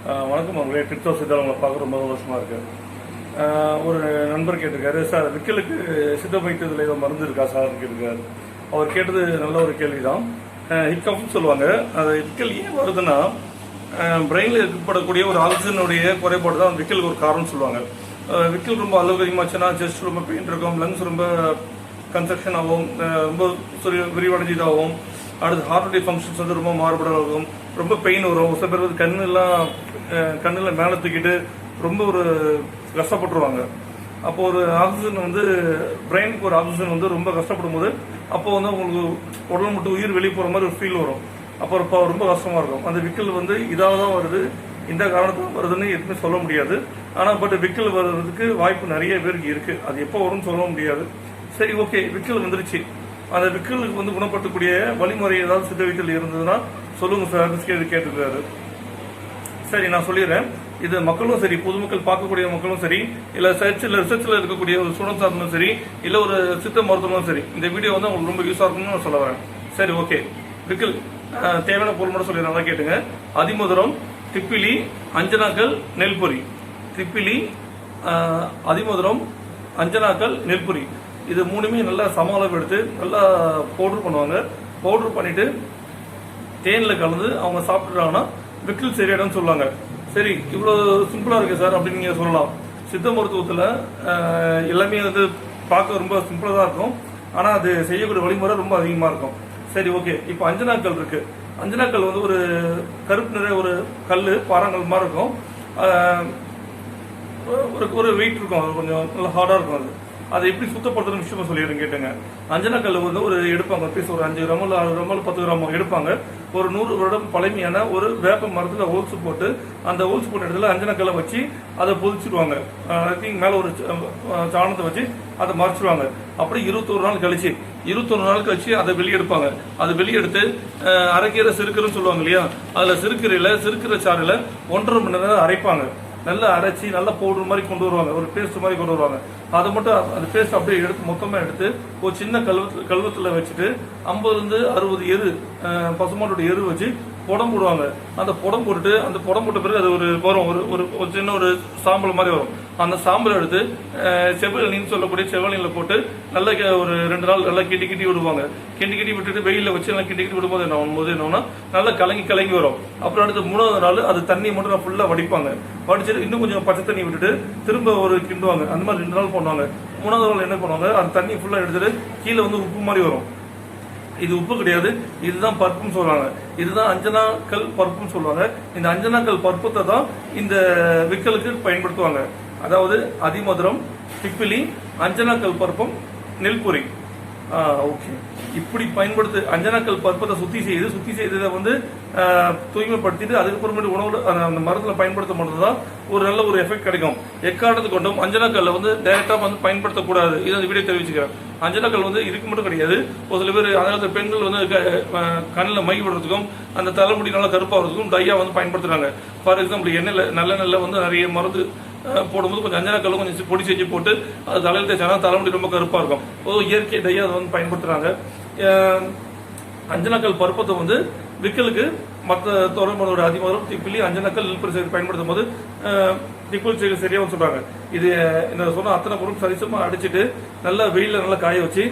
வணக்கம் அவங்களே. டிப்டோ சித்தா உங்களை பார்க்க ரொம்ப வருஷமாக இருக்கு. ஒரு நண்பர் கேட்டிருக்காரு, சார் விக்கலுக்கு சித்த வைத்தியத்தில் ஏதோ மருந்து இருக்கா சார்னு கேட்டிருக்காரு. அவர் கேட்டது நல்ல ஒரு கேள்வி தான். ஹிக்கப்னு சொல்லுவாங்க. அது விக்கல் ஏன் வருதுன்னா, பிரெயினில் ஏற்படக்கூடிய ஒரு ஆக்சிஜனுடைய குறைபாடு தான் விக்கலுக்கு ஒரு காரணம் சொல்லுவாங்க. விக்கல் ரொம்ப அளவுக்கு அதிகமாச்சுன்னா செஸ்ட் ரொம்ப பெயின் இருக்கும், லங்ஸ் ரொம்ப கன்ஸ்ட்ரக்ஷன் ஆகும், ரொம்ப விரிவடைஞ்சதாகும். அடுத்து ஹார்ட்டுடைய ஃபங்க்ஷன்ஸ் வந்து ரொம்ப மாறுபடாகும், ரொம்ப பெயின் வரும். சில பேர் வந்து கண்ணில் மேலே தூக்கிட்டு ரொம்ப ஒரு கஷ்டப்பட்டுருவாங்க. அப்போ ஒரு ஆக்சிஜன் வந்து பிரெயினுக்கு ஒரு ஆக்சிஜன் வந்து ரொம்ப கஷ்டப்படும் போது அப்போ வந்து உங்களுக்கு உடல் மட்டும் உயிர் வெளியே போகிற மாதிரி ஒரு ஃபீல் வரும். அப்போ ரொம்ப கஷ்டமாக இருக்கும். அந்த விக்கல் வந்து இதாக தான் வருது, இந்த காரணத்துக்கு வருதுன்னு எதுவுமே சொல்ல முடியாது. ஆனால் விக்கல் வர்றதுக்கு வாய்ப்பு நிறைய பேருக்கு இருக்குது. அது எப்போ வரும்னு சொல்ல முடியாது. சரி, ஓகே, விக்கல் வந்துருச்சு. அந்த விக்கலுக்கு வந்து குணப்படுத்தக்கூடிய வழிமுறை ஏதாவது சித்த வைத்தியத்தில் இருந்ததுன்னா சொல்லுங்க சார் கேட்டுருக்காரு. சரி, நான் சொல்லிடுறேன். இது மக்களும் சரி, பொதுமக்கள் பார்க்கக்கூடிய மக்களும் சரி, இல்லை ரிசர்ச்சில் இருக்கக்கூடிய ஒரு ஸ்டூடெண்ட்ஸாக இருந்தாலும் சரி, இல்லை ஒரு சித்த மருத்துவமும் சரி, இந்த வீடியோ வந்து உங்களுக்கு ரொம்ப யூஸாக இருக்கும்னு நான் சொல்ல வரேன். சரி, ஓகே. விக்கல் தேவையான பொருள் மட்டும் சொல்லி நல்லா கேட்டுங்க. அதிமதுரம், திப்பிலி, அஞ்சனாக்கல், நெல்பொரி. திப்பிலி, அதிமதுரம், அஞ்சனாக்கல், நெல்பொரி, இது மூணுமே நல்லா சம அளவு எடுத்து நல்லா பவுடர் பண்ணுவாங்க. பவுடர் பண்ணிட்டு தேனில் கலந்து அவங்க சாப்பிட்றாங்கன்னா விக்கல் சரியாயிடும்னு சொல்லுவாங்க. சரி, இவ்வளோ சிம்பிளாக இருக்கு சார் அப்படின்னு நீங்கள் சொல்லலாம். சித்த மருத்துவத்தில் எல்லாமே வந்து பார்க்க ரொம்ப சிம்பிளாக தான் இருக்கும், ஆனால் அது செய்யக்கூடிய வழிமுறை ரொம்ப அதிகமாக இருக்கும். சரி, ஓகே. இப்போ அஞ்சனாக்கல் இருக்கு. அஞ்சனாக்கல் வந்து ஒரு கருப்பு நிற ஒரு கல், பாறாங்கல் மாதிரி இருக்கும். ஒரு வெயிட் இருக்கும், அது கொஞ்சம் நல்லா ஹார்டாக இருக்கும். அதை எப்படி சுத்தப்படுத்துற விஷயமா சொல்லிடுறேன் கேட்டுங்க. அஞ்சனாக்கல் வந்து ஒரு எடுப்பாங்க பீஸ், ஒரு 5 கிராமோ 6 கிராமோ 10 கிராமோ எடுப்பாங்க. ஒரு 100 வருடம் பழமையான ஒரு வேப்ப மரத்தில் ஹோல்ஸ் போட்டு, அந்த ஹோல்ஸ் போட்ட இடத்துல அஞ்சனாக்கல்லை வச்சு அதை பொதிச்சிடுவாங்க. மேலே ஒரு சாணத்தை வச்சு அதை மறைச்சிடுவாங்க. அப்படி 21 நாள் கழிச்சு அதை வெளியெடுப்பாங்க. அதை வெளியெடுத்து அரைக்கீரை சிறுக்கீரைன்னு சொல்லுவாங்க இல்லையா, அதில் சிறுக்கிற சாறில் 1.5 மணி நேரம் அரைப்பாங்க. நல்லா அரைச்சி நல்லா பவுடர் மாதிரி கொண்டு வருவாங்க, ஒரு பேஸ்ட் மாதிரி கொண்டு வருவாங்க. அதை மட்டும் அந்த பேஸ்ட் அப்படியே எடுத்து மொத்தமாக எடுத்து ஒரு சின்ன கல்வத்தில் வச்சுட்டு 50 to 60 எரு, பசுமாட்டோட எரு வச்சு புடம் போடுவாங்க. அந்த புடம் போட்டுட்டு அந்த புடம் போட்ட பிறகு அது ஒரு வரும், ஒரு சின்ன ஒரு சாம்பல் மாதிரி வரும். அந்த சாம்பல் எடுத்து செவ்வெளின்னு சொல்லக்கூடிய செவ்வெளியில் போட்டு நல்லா ஒரு 2 நாள் நல்லா கிண்டி விடுவாங்க. கிண்டி விட்டுட்டு வெயிலில் வச்சு நல்லா கிண்டி விடும்போது என்னன்னா நல்லா கலங்கி வரும். அப்புறம் அடுத்து 3வது நாள் அது தண்ணியை மட்டும் ஃபுல்லாக வடிப்பாங்க. வடிச்சிட்டு இன்னும் கொஞ்சம் பச்சை தண்ணி விட்டுட்டு திரும்ப ஒரு கிண்டுவாங்க. அந்த மாதிரி 2 நாள் பண்ணுவாங்க. 3வது நாள் என்ன பண்ணுவாங்க, அந்த தண்ணி ஃபுல்லாக எடுத்துட்டு கீழே வந்து உப்பு மாதிரி வரும். இது உப்பு கிடையாது, இதுதான் பருப்புன்னு சொல்லுவாங்க. இதுதான் அஞ்சனாக்கல் பருப்புன்னு சொல்லுவாங்க. இந்த அஞ்சனாக்கல் பருப்பத்தை தான் இந்த விக்கலுக்கு பயன்படுத்துவாங்க. அதாவது அதிமதுரம், திப்பிலி, அஞ்சனாக்கல் பருப்பம், நெல்பொரி. ஓகே. இப்படி பயன்படுத்து அஞ்சனாக்கல் பருப்பத்தை சுத்தி செய்ததை வந்து தூய்மைப்படுத்திட்டு அதுக்கப்புறமேட்டு உணவு அந்த மரத்தில் பயன்படுத்தும் போதுதான் ஒரு நல்ல ஒரு எஃபெக்ட் கிடைக்கும். எக்காரணத்து கொண்டும் அஞ்சனாக்கல்ல வந்து டைரக்டா வந்து பயன்படுத்தக்கூடாது. இது அந்த வீடியோ தெரிவிச்சுக்கிறேன். அஞ்சனாக்கல் வந்து இதுக்கு மட்டும் கிடையாது. ஒரு சில பேர் அதனால பெண்கள் வந்து கண்ணில் மை விடுறதுக்கும் அந்த தலைமுடி நல்லா கருப்பாகிறதுக்கும் டையா வந்து பயன்படுத்துறாங்க. ஃபார் எக்ஸாம்பிள் நல்லெண்ணெயில் வந்து நிறைய மருந்து போடும்போது கொஞ்சம் அஞ்சனாக்கல்ல கொஞ்சம் பொடி செஞ்சு போட்டு அது தலையில் தேய்ச்சாங்கன்னா தலைமுடி ரொம்ப கருப்பாக இருக்கும். இயற்கை டையா அதை வந்து பயன்படுத்துறாங்க. அஞ்சனாக்கல் பருப்பத்தை வந்து விக்கலுக்கு மற்ற தொடர்போட அதிமதுரம், திப்பிலி, அஞ்சனாக்கல், நெல்பொரி பயன்படுத்தும் போது விக்கல் சரியாகவும் சொல்றாங்க. இது இந்த சொன்ன அத்தனை பொருள் சரிசமா அடிச்சுட்டு நல்லா வெயில நல்லா காய வச்சு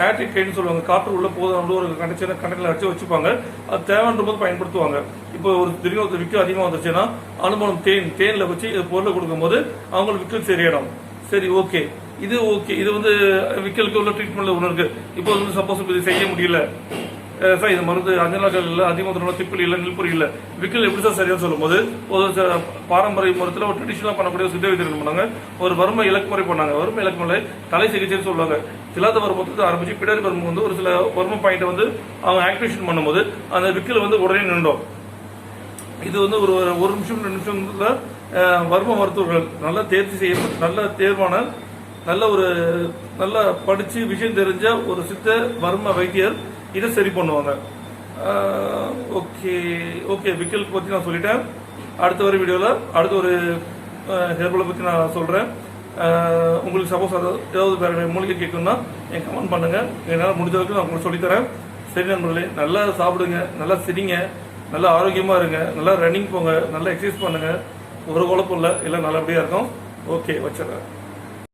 ஆக்டிவ் கைன்னு சொல்லுவாங்க, காற்று உள்ள போதும் ஒரு கண்டெய்னர் அடிச்சு வச்சுப்பாங்க. அது தேவைன்ற போது பயன்படுத்துவாங்க. இப்போ ஒரு திடீர்னு விக்கல் அதிகமாக வந்துருச்சுன்னா அனுமானம் தேனில் வச்சு பொருளை கொடுக்கும் போது அவங்களுக்கு விக்கல் சரியாயிடும். சரி, ஓகே. இது வந்து விக்கலுக்கு உள்ள ட்ரீட்மெண்ட்ல ஒன்று இருக்கு. இப்போ வந்து சப்போஸ் இது செய்ய முடியல சார், இது மருந்து அஞ்சனாக்கல் இல்லை, அதிமதுரம், திப்பிலி இல்லை, நெல்பொரி இல்லை, விக்கல் எப்படி சார் சரியா சொல்லும் போது ஒரு பாரம்பரிய முறையில் ஒரு ட்ரெடிஷனலாக பண்ணக்கூடிய சித்த வைத்தியம் பண்ணாங்க. ஒரு வறுமை இலக்குமுறை பண்ணாங்க. வறுமை இலக்குமுறை தலை சிகிச்சைன்னு சொல்லுவாங்க. திலாத வருமத்தை ஆரம்பிச்சு பிடரி வரும்போது வந்து ஒரு சில வறுமை பாயிண்ட்டை வந்து அவங்க ஆக்டிவேஷன் பண்ணும்போது அந்த விக்கல் வந்து உடனே நின்றோம். இது வந்து ஒரு நிமிஷம் 2 நிமிஷத்துல வர்ம மருத்துவர்கள் நல்லா தேர்ச்சி செய்யப்பட்ட நல்ல தேர்வான நல்லா படிச்சு விஷயம் தெரிஞ்ச ஒரு சித்த வர்ம வைத்தியர் இதை சரி பண்ணுவாங்க. ஓகே. விக்கலுக்கு பற்றி நான் சொல்லிட்டேன். அடுத்த ஒரு வீடியோவில் அடுத்த ஒரு ஹெர்பலை பற்றி நான் சொல்கிறேன். உங்களுக்கு சப்போஸ் ஏதாவது வேற மூலிகை கேட்கணும்னா என் கமெண்ட் பண்ணுங்க. என்னால் முடிஞ்ச வரைக்கும் நான் உங்களுக்கு சொல்லித்தரேன். சரி நண்பர்களே, நல்லா சாப்பிடுங்க, நல்லா சிரிங்க. நல்லா ஆரோக்கியமா இருங்க, நல்லா ரன்னிங் போங்க, நல்லா எக்ஸசைஸ் பண்ணுங்க, ஒரு குழப்பம் இல்லை, எல்லாம் நல்லபடியா இருக்கும். ஓகே, வச்சிடறேன்.